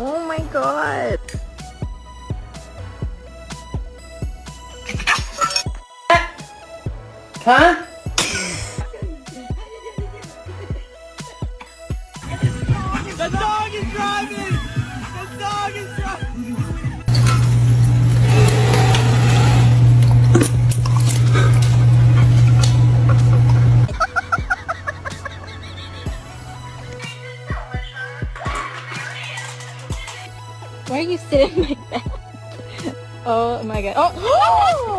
Oh my god. Huh? The dog is driving! The dog is driving! Why are you sitting like that? Oh my god. Oh!